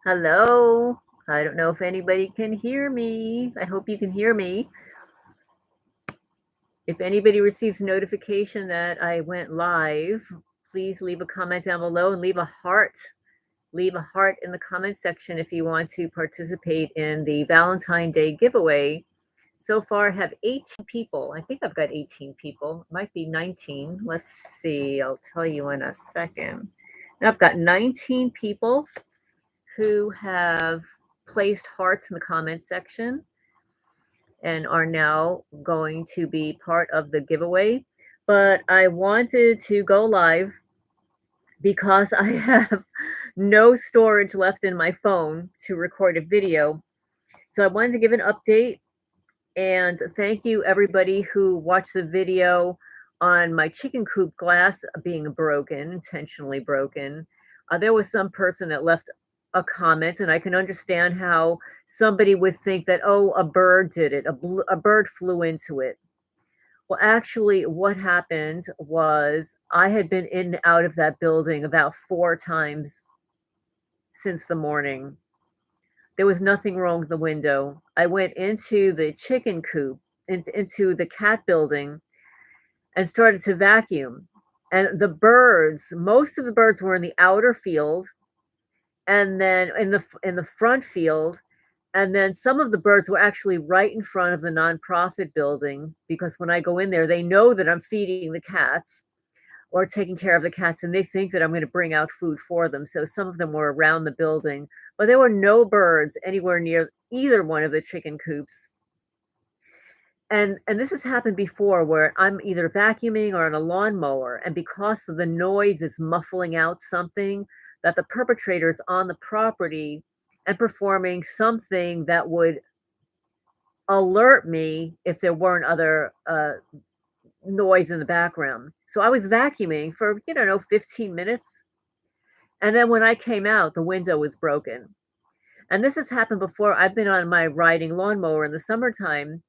Hello. I don't know if anybody can hear me. I hope you can hear me. If anybody receives notification that I went live, please leave a comment down below and leave a heart. Leave a heart in the comment section if you want to participate in the Valentine's Day giveaway. So far, I have 18 people. I think I've got 18 people. Might be 19. Let's see. I'll tell you in a second. Now I've got 19 people who have placed hearts in the comment section and are now going to be part of the giveaway. But I wanted to go live because I have no storage left in my phone to record a video. So I wanted to give an update and thank you everybody who watched the video on my chicken coop glass being broken, intentionally broken. There was some person that left a comment, and I can understand how somebody would think that, oh, a bird did it, a bird flew into it. Well, actually, what happened was I had been in and out of that building about 4 times since the morning. There was nothing wrong with the window. I went into the chicken coop, into the cat building, and started to vacuum. And the birds, most of the birds were in the outer field, and then in the front field, and then some of the birds were actually right in front of the nonprofit building because when I go in there, they know that I'm feeding the cats or taking care of the cats, and they think that I'm going to bring out food for them. So some of them were around the building, but there were no birds anywhere near either one of the chicken coops. And this has happened before where I'm either vacuuming or on a lawnmower, and because of the noise is muffling out something, that the perpetrator's on the property and performing something that would alert me if there weren't other noise in the background. So I was vacuuming for, 15 minutes. And then when I came out, the window was broken. And this has happened before. I've been on my riding lawnmower in the summertime,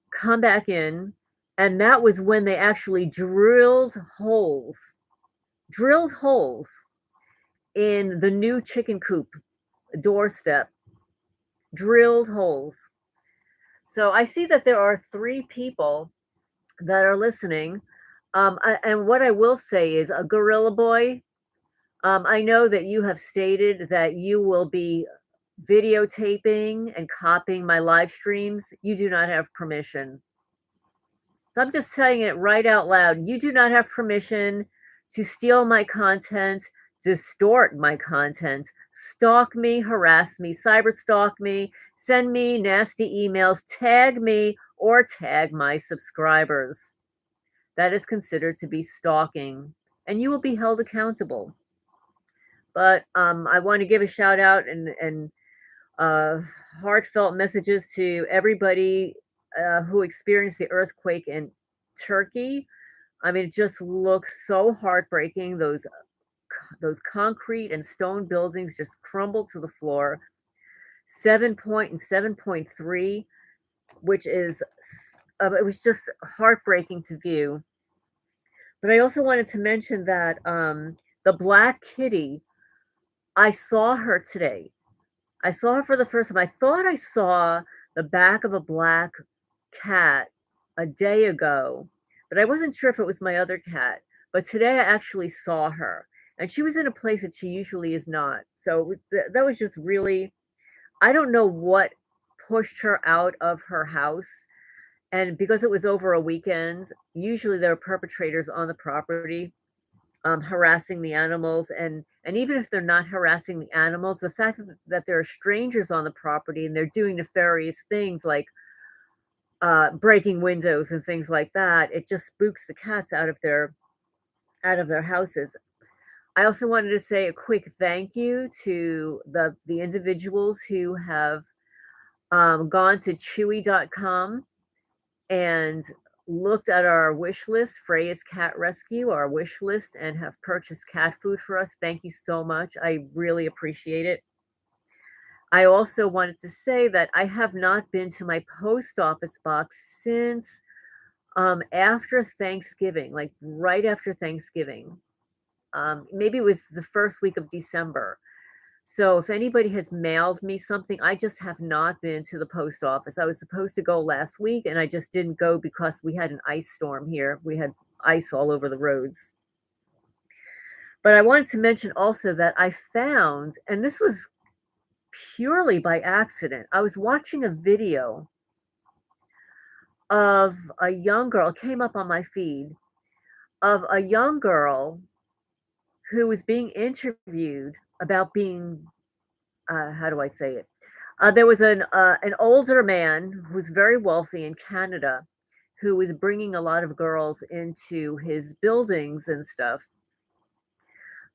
come back in, and that was when they actually drilled holes in the new chicken coop doorstep, drilled holes. So I see that there are 3 people that are listening. And what I will say is, a Gorilla Boy, I know that you have stated that you will be videotaping and copying my live streams. You do not have permission. So I'm just telling it right out loud. You do not have permission to steal my content, distort my content, stalk me, harass me, cyber stalk me, send me nasty emails, tag me, or tag my subscribers. That is considered to be stalking, and you will be held accountable. But I want to give a shout out and heartfelt messages to everybody who experienced the earthquake in Turkey. I mean, it just looks so heartbreaking. Those concrete and stone buildings just crumbled to the floor. 7 point and 7.3, which is it was just heartbreaking to view. But I also wanted to mention that the black kitty, I saw her today. I saw her for the first time. I thought I saw the back of a black cat a day ago, but I wasn't sure if it was my other cat. But today I actually saw her, and she was in a place that she usually is not. So that was just really, I don't know what pushed her out of her house. And because it was over a weekend, usually there are perpetrators on the property harassing the animals, and even if they're not harassing the animals, the fact that there are strangers on the property and they're doing nefarious things like breaking windows and things like that, it just spooks the cats out of their houses. I also wanted to say a quick thank you to the individuals who have gone to chewy.com and looked at our wish list, Freya's Cat Rescue, our wish list, and have purchased cat food for us. Thank you so much. I really appreciate it. I also wanted to say that I have not been to my post office box since after Thanksgiving, like right after Thanksgiving. Maybe it was the first week of December. So if anybody has mailed me something, I just have not been to the post office. I was supposed to go last week and I just didn't go because we had an ice storm here. We had ice all over the roads. But I wanted to mention also that I found, and this was purely by accident, I was watching a video of a young girl, it came up on my feed, of a young girl who was being interviewed about being, how do I say it? There was an older man who was very wealthy in Canada who was bringing a lot of girls into his buildings and stuff.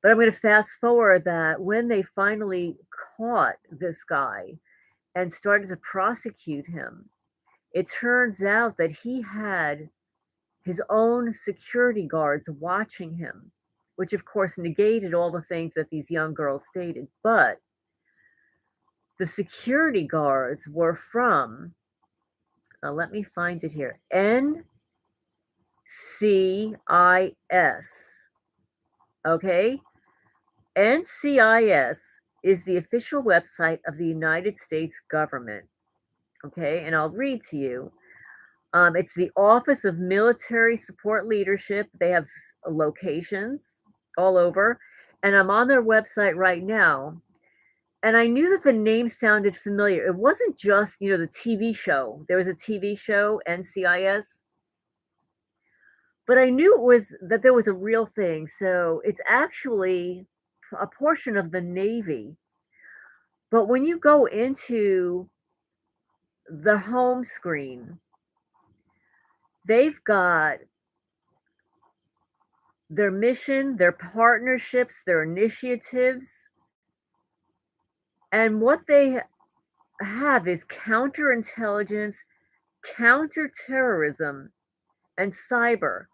But I'm going to fast forward that when they finally caught this guy and started to prosecute him, it turns out that he had his own security guards watching him, which of course negated all the things that these young girls stated. But the security guards were from, let me find it here, NCIS. Okay? NCIS is the official website of the United States government. Okay? And I'll read to you. It's the Office of Military Support Leadership. They have locations all over. And I'm on their website right now. And I knew that the name sounded familiar. It wasn't just, the TV show. There was a TV show, NCIS. But I knew that there was a real thing. So it's actually a portion of the Navy. But when you go into the home screen, they've got their mission, their partnerships, their initiatives. And what they have is counterintelligence, counterterrorism, and cyber.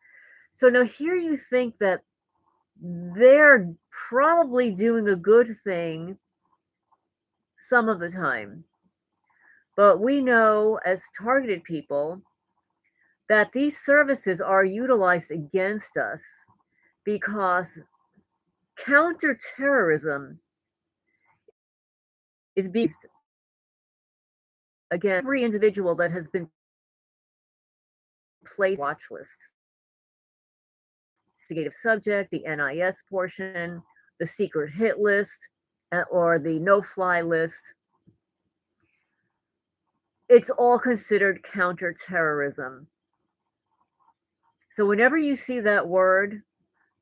So now here you think that they're probably doing a good thing some of the time. But we know as targeted people that these services are utilized against us because counterterrorism is being, again, every individual that has been placed on the watch list. Investigative subject, the NIS portion, the secret hit list, or the no-fly list. It's all considered counterterrorism. So whenever you see that word,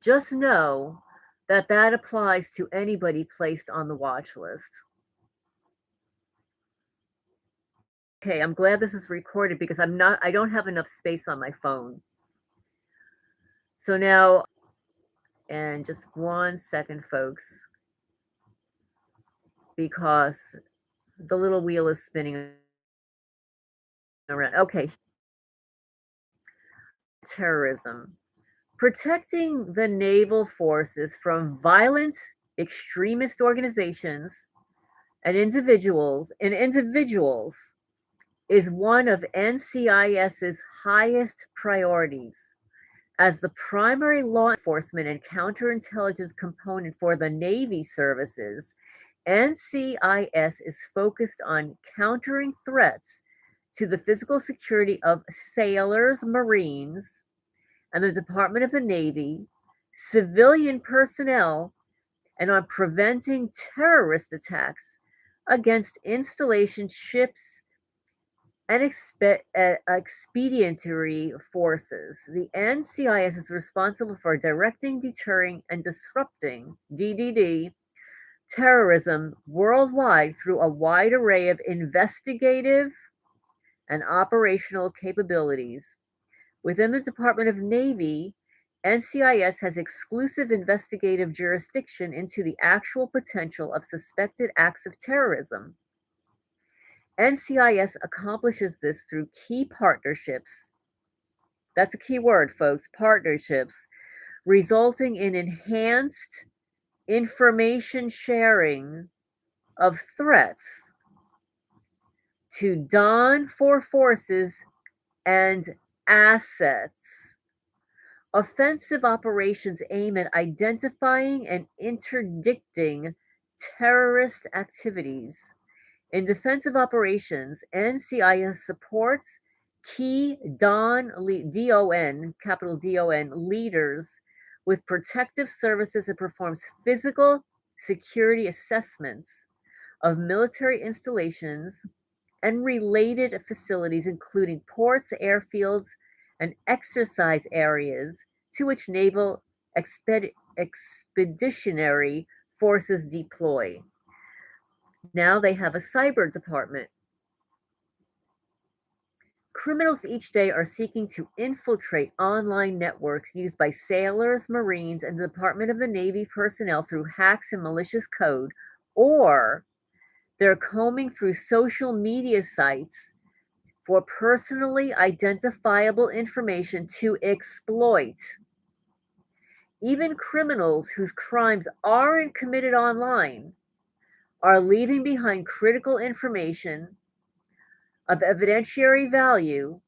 just know that that applies to anybody placed on the watch list. Okay, I'm glad this is recorded because I don't have enough space on my phone. So now, and just 1 second, folks, because the little wheel is spinning around. Okay. Terrorism. Protecting the naval forces from violent extremist organizations and individuals is one of NCIS's highest priorities. As the primary law enforcement and counterintelligence component for the Navy services, NCIS is focused on countering threats to the physical security of sailors, Marines, and the Department of the Navy, civilian personnel, and on preventing terrorist attacks against installation ships and expeditionary forces. The NCIS is responsible for directing, deterring, and disrupting DDD terrorism worldwide through a wide array of investigative and operational capabilities. Within the Department of Navy, NCIS has exclusive investigative jurisdiction into the actual potential of suspected acts of terrorism. NCIS accomplishes this through key partnerships. That's a key word, folks, partnerships, resulting in enhanced information sharing of threats to done for forces and assets. Offensive operations aim at identifying and interdicting terrorist activities. In defensive operations, NCIS supports key DON, capital DON, leaders with protective services and performs physical security assessments of military installations and related facilities, including ports, airfields, and exercise areas to which naval expeditionary forces deploy. Now they have a cyber department. Criminals each day are seeking to infiltrate online networks used by sailors, Marines, and the Department of the Navy personnel through hacks and malicious code, or they're combing through social media sites for personally identifiable information to exploit. Even criminals whose crimes aren't committed online are leaving behind critical information of evidentiary value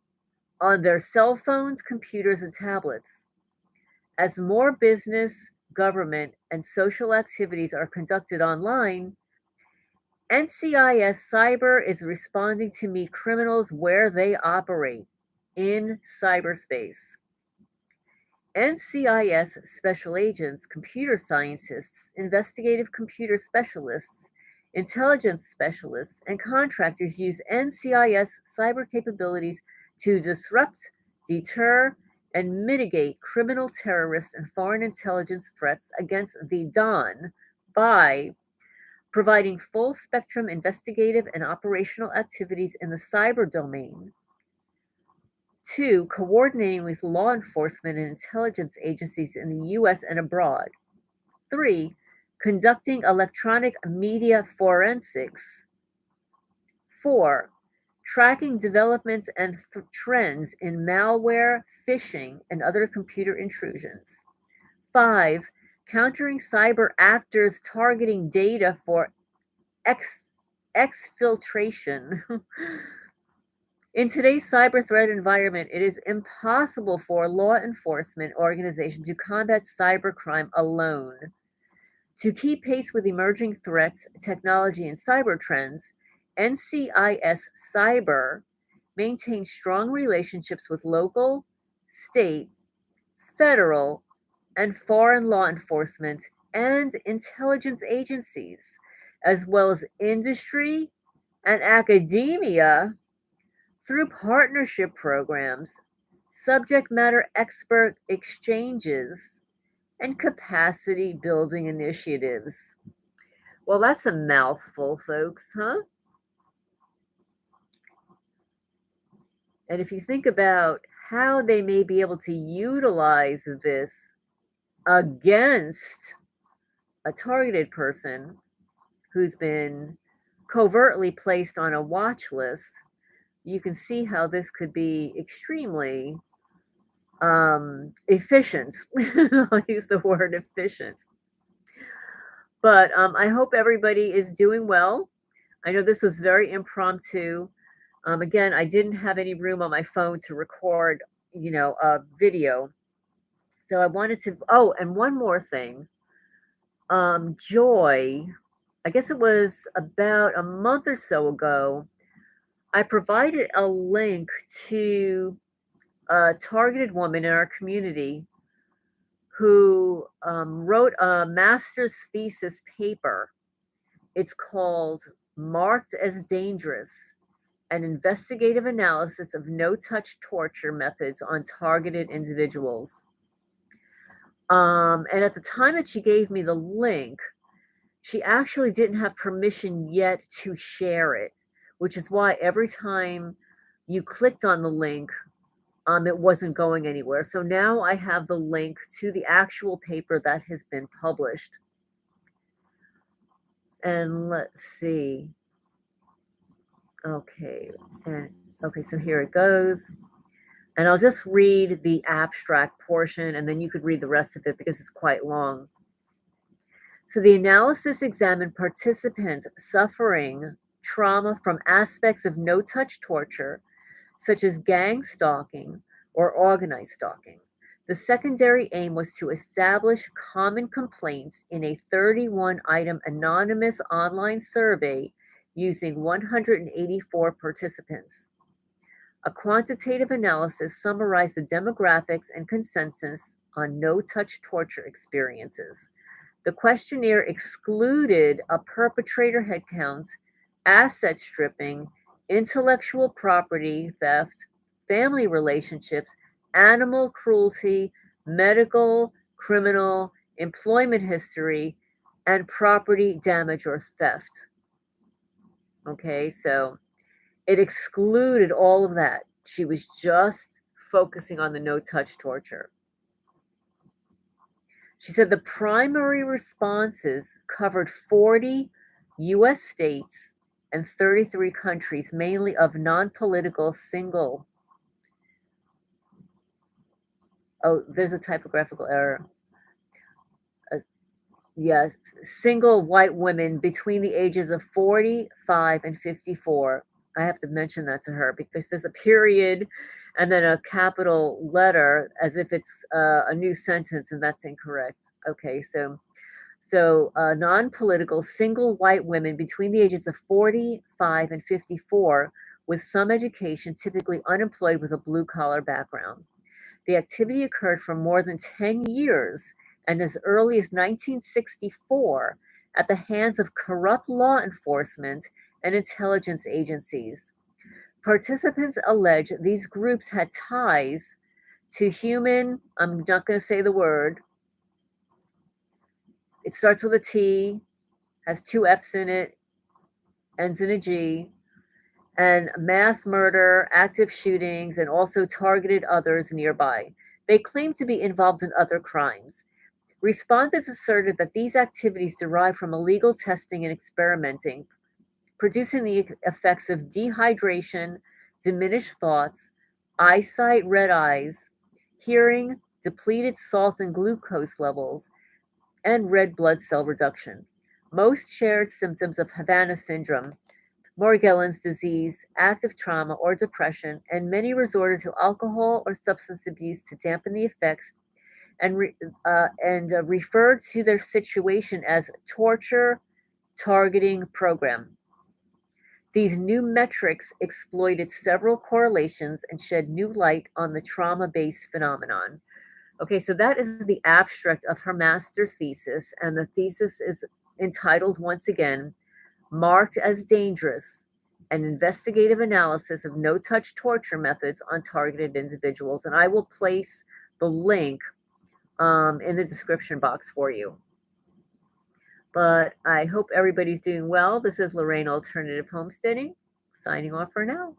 on their cell phones, computers, and tablets. As more business, government, and social activities are conducted online, NCIS Cyber is responding to meet criminals where they operate, in cyberspace. NCIS special agents, computer scientists, investigative computer specialists, intelligence specialists, and contractors use NCIS cyber capabilities to disrupt, deter, and mitigate criminal, terrorist, and foreign intelligence threats against the DON by providing full spectrum investigative and operational activities in the cyber domain. 2, coordinating with law enforcement and intelligence agencies in the US and abroad. 3, conducting electronic media forensics. 4, tracking developments and trends in malware, phishing, and other computer intrusions. 5, countering cyber actors targeting data for exfiltration. In today's cyber threat environment, it is impossible for a law enforcement organization to combat cybercrime alone. To keep pace with emerging threats, technology, and cyber trends, NCIS Cyber maintains strong relationships with local, state, federal, and foreign law enforcement and intelligence agencies, as well as industry and academia through partnership programs, subject matter expert exchanges, and capacity building initiatives. Well, that's a mouthful, folks, huh? And if you think about how they may be able to utilize this against a targeted person who's been covertly placed on a watch list, you can see how this could be extremely efficient. I'll use the word efficient. But I hope everybody is doing well. I know this was very impromptu. Again, I didn't have any room on my phone to record, a video. So I wanted to, oh, and one more thing. Joy, I guess it was about a month or so ago, I provided a link to a targeted woman in our community who wrote a master's thesis paper. It's called Marked as Dangerous, an investigative analysis of no-touch torture methods on targeted individuals. And at the time that she gave me the link, she actually didn't have permission yet to share it, which is why every time you clicked on the link, it wasn't going anywhere. So now I have the link to the actual paper that has been published. And let's see. Okay, so here it goes. And I'll just read the abstract portion, and then you could read the rest of it because it's quite long. So the analysis examined participants suffering trauma from aspects of no-touch torture, such as gang stalking or organized stalking. The secondary aim was to establish common complaints in a 31-item anonymous online survey using 184 participants. A quantitative analysis summarized the demographics and consensus on no-touch torture experiences. The questionnaire excluded a perpetrator headcount, asset stripping, intellectual property theft, family relationships, animal cruelty, medical, criminal, employment history, and property damage or theft. Okay, so it excluded all of that. She was just focusing on the no-touch torture. She said the primary responses covered 40 US states and 33 countries, mainly of non-political single. Oh, there's a typographical error. Yes, single white women between the ages of 45 and 54. I have to mention that to her because there's a period and then a capital letter as if it's a new sentence, and that's incorrect. Okay, so non-political single white women between the ages of 45 and 54 with some education, typically unemployed with a blue-collar background. The activity occurred for more than 10 years and as early as 1964 at the hands of corrupt law enforcement and intelligence agencies. Participants allege these groups had ties to human, I'm not going to say the word, it starts with a T, has two F's in it, ends in a G, and mass murder, active shootings, and also targeted others nearby. They claim to be involved in other crimes. Respondents asserted that these activities derive from illegal testing and experimenting, producing the effects of dehydration, diminished thoughts, eyesight, red eyes, hearing, depleted salt and glucose levels, and red blood cell reduction. Most shared symptoms of Havana syndrome, Morgellons disease, active trauma, or depression, and many resorted to alcohol or substance abuse to dampen the effects and referred to their situation as torture targeting program. These new metrics exploited several correlations and shed new light on the trauma-based phenomenon. Okay, so that is the abstract of her master's thesis, and the thesis is entitled once again, Marked as Dangerous, an investigative analysis of no-touch torture methods on targeted individuals. And I will place the link in the description box for you. But I hope everybody's doing well. This is Lorraine Alternative Homesteading, signing off for now.